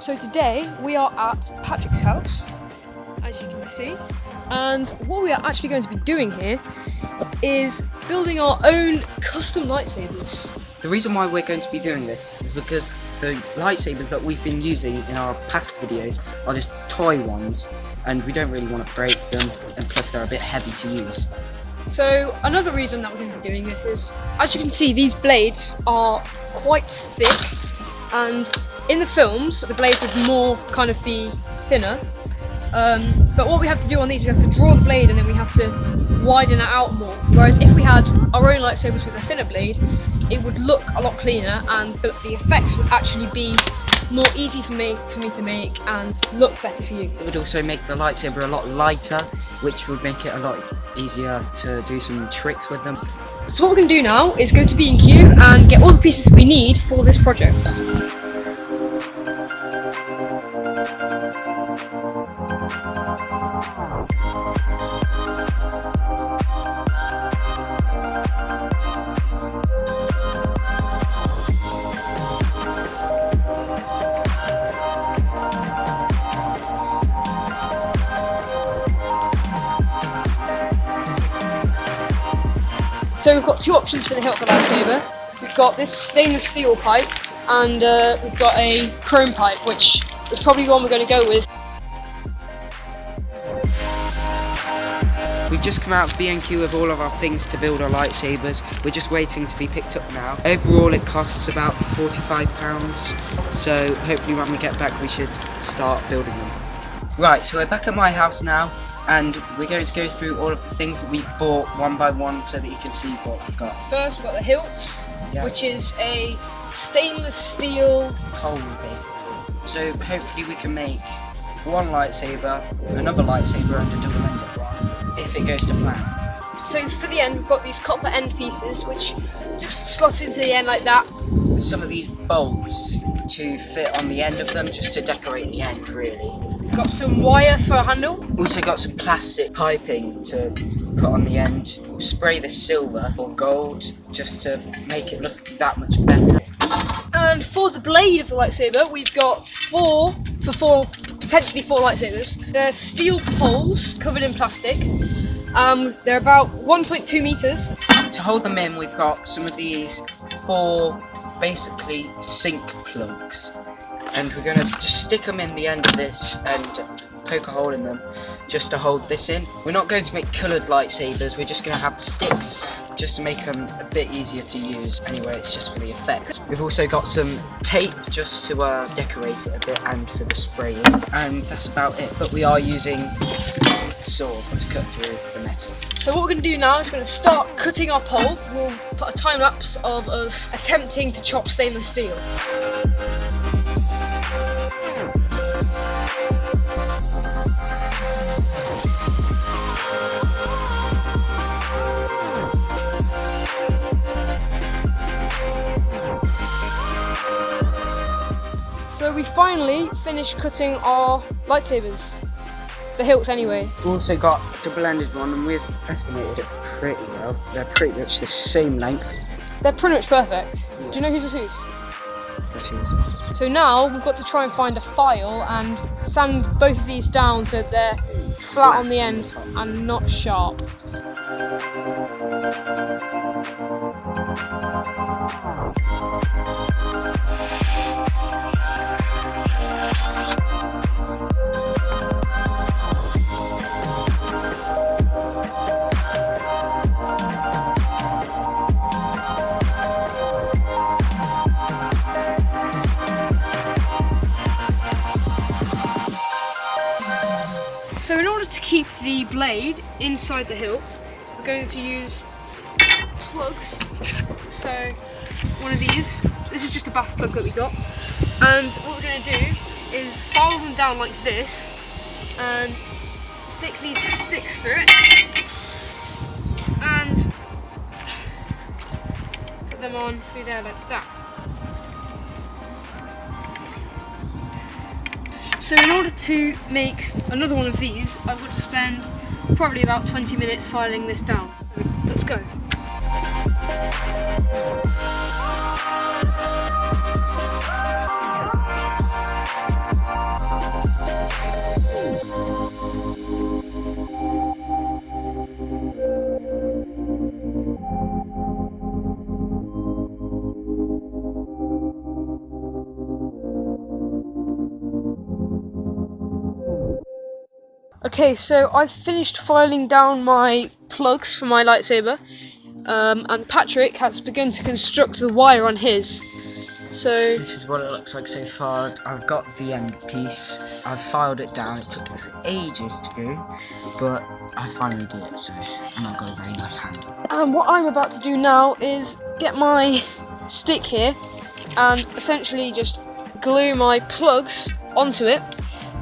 So today we are at Patrick's house, as you can see, and what we are actually going to be doing here is building our own custom lightsabers. The reason why we're going to be doing this is because the lightsabers that we've been using in our past videos are just toy ones, and we don't really want to break them, and plus they're a bit heavy to use. So another reason that we're going to be doing this is, as you can see, these blades are quite thick, and in the films the blades would more kind of be thinner, but what we have to do on these, we have to draw the blade and then we have to widen it out more, whereas if we had our own lightsabers with a thinner blade, it would look a lot cleaner and the effects would actually be more easy for me to make and look better for you. It would also make the lightsaber a lot lighter, which would make it a lot easier to do some tricks with them. So what we're going to do now is go to B&Q and get all the pieces we need for this project. So we've got two options for the hilt of the lightsaber. We've got this stainless steel pipe and we've got a chrome pipe, which is probably the one we're going to go with. We've just come out of B&Q with all of our things to build our lightsabers. We're just waiting to be picked up now. Overall it costs about £45, so hopefully when we get back we should start building them. Right, so we're back at my house now, and we're going to go through all of the things that we bought one by one so that you can see what we've got. First we've got the hilt, which is a stainless steel pole basically. So hopefully we can make one lightsaber, another lightsaber and a double-ended one, if it goes to plan. So for the end we've got these copper end pieces which just slot into the end like that. Some of these bolts to fit on the end of them, just to decorate the end really. We've got some wire for a handle. Also got some plastic piping to put on the end. We'll spray this silver or gold just to make it look that much better. And for the blade of the lightsaber, we've got potentially four lightsabers. They're steel poles covered in plastic. They're about 1.2 meters. To hold them in, we've got some of these four basically sink plugs. And we're going to just stick them in the end of this and poke a hole in them just to hold this in. We're not going to make coloured lightsabers, we're just going to have sticks just to make them a bit easier to use. Anyway, it's just for the effect. We've also got some tape just to decorate it a bit and for the spraying, and that's about it. But we are using a saw to cut through the metal. So what we're going to do now is going to start cutting our pole. We'll put a time lapse of us attempting to chop stainless steel. So we finally finished cutting our lightsabers. The hilts anyway. We've also got a double-ended one and we've estimated it pretty well. They're pretty much the same length. They're pretty much perfect. Yeah. Do you know whose is whose? That's yours. So now we've got to try and find a file and sand both of these down so that they're flat on the end and not sharp. So in order to keep the blade inside the hilt, we're going to use plugs. So one of these, this is just a bath plug that we got, and what we're going to do is follow them down like this and stick these sticks through it and put them on through there like that. So in order to make another one of these, I would spend probably about 20 minutes filing this down. Let's go. Okay, so I've finished filing down my plugs for my lightsaber, and Patrick has begun to construct the wire on his. So this is what it looks like so far. I've got the end piece. I've filed it down. It took ages to do, but I finally did it. So, and I've got a very nice hand. And what I'm about to do now is get my stick here and essentially just glue my plugs onto it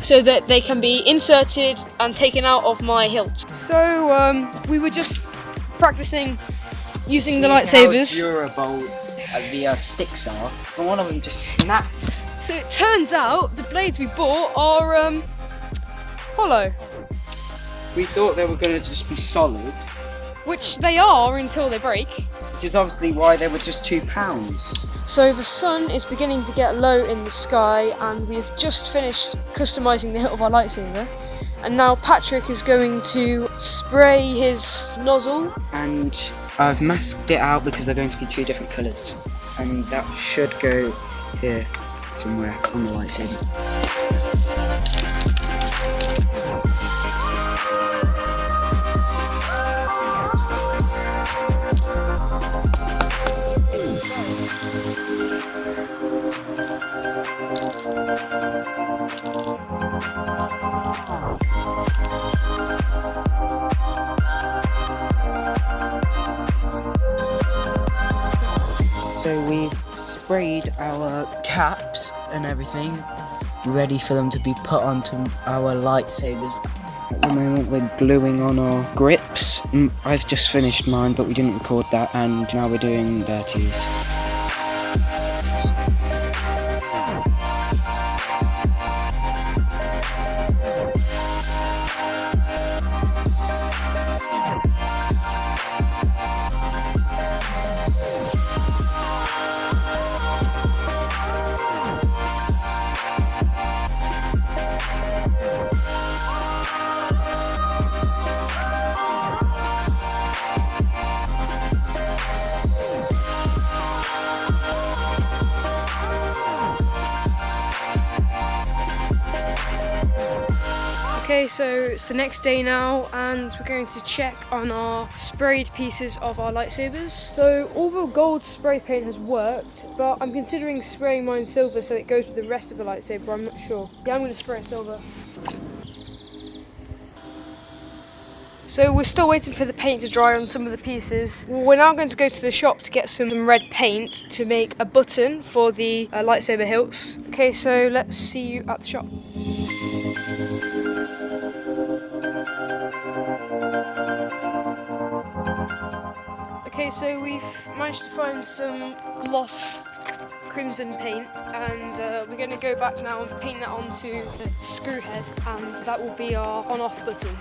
so that they can be inserted and taken out of my hilt. So we were just practicing using the lightsabers. How durable the sticks are, and one of them just snapped. So it turns out the blades we bought are hollow. We thought they were going to just be solid, which they are until they break. which is obviously why they were just £2. So the sun is beginning to get low in the sky, and we've just finished customizing the hilt of our lightsaber. And now Patrick is going to spray his nozzle. And I've masked it out because they're going to be two different colours. And that should go here somewhere on the lightsaber. So we've sprayed our caps and everything, ready for them to be put onto our lightsabers. At the moment we're gluing on our grips. I've just finished mine, but we didn't record that, and now we're doing Bertie's. Okay, so it's the next day now, and we're going to check on our sprayed pieces of our lightsabers. So all the gold spray paint has worked, but I'm considering spraying mine silver so it goes with the rest of the lightsaber. I'm not sure. Yeah, I'm going to spray it silver. So we're still waiting for the paint to dry on some of the pieces. We're now going to go to the shop to get some red paint to make a button for the lightsaber hilts. Okay, so let's see you at the shop. Okay, so we've managed to find some gloss crimson paint, and we're going to go back now and paint that onto the screw head, and that will be our on-off button.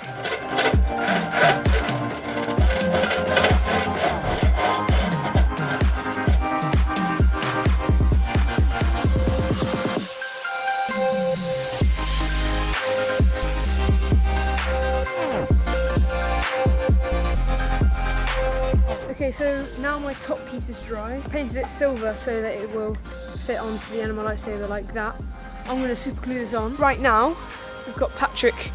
Okay, so now my top piece is dry. I painted it silver so that it will fit onto the end of my lightsaber like that. I'm going to super glue this on. Right now, we've got Patrick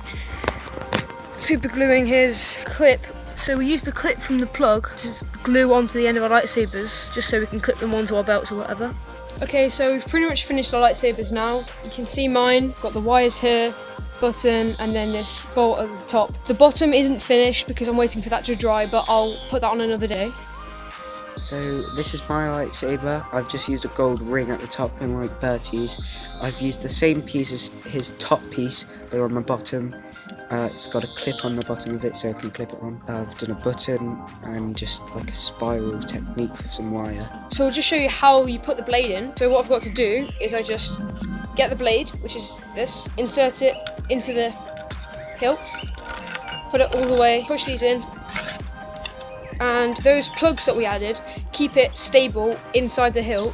super gluing his clip. So we use the clip from the plug to glue onto the end of our lightsabers, just so we can clip them onto our belts or whatever. Okay, so we've pretty much finished our lightsabers now. You can see mine, got the wires here, button, and then this bolt at the top. The bottom isn't finished because I'm waiting for that to dry, but I'll put that on another day. So this is my lightsaber. I've just used a gold ring at the top, and like Bertie's, I've used the same piece as his top piece. They're on the bottom. It's got a clip on the bottom of it so I can clip it on. I've done a button and just like a spiral technique with some wire. So I'll just show you how you put the blade in. So what I've got to do is I just get the blade, which is this, insert it into the hilt, put it all the way, push these in, and those plugs that we added keep it stable inside the hilt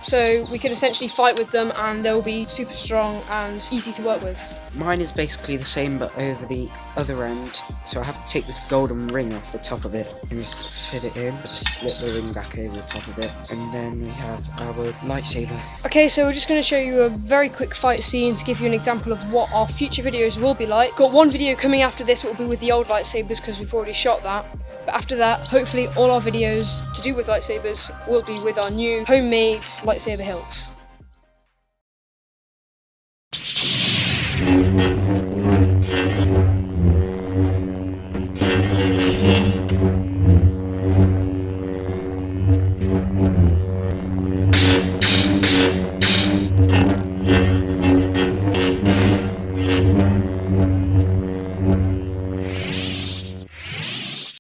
so we can essentially fight with them and they'll be super strong and easy to work with. Mine is basically the same but over the other end, so I have to take this golden ring off the top of it and just fit it in. Just slip the ring back over the top of it, and then we have our lightsaber. Okay, so we're just going to show you a very quick fight scene to give you an example of what our future videos will be like. Got one video coming after this, it will be with the old lightsabers because we've already shot that. But after that, hopefully all our videos to do with lightsabers will be with our new homemade lightsaber hilts.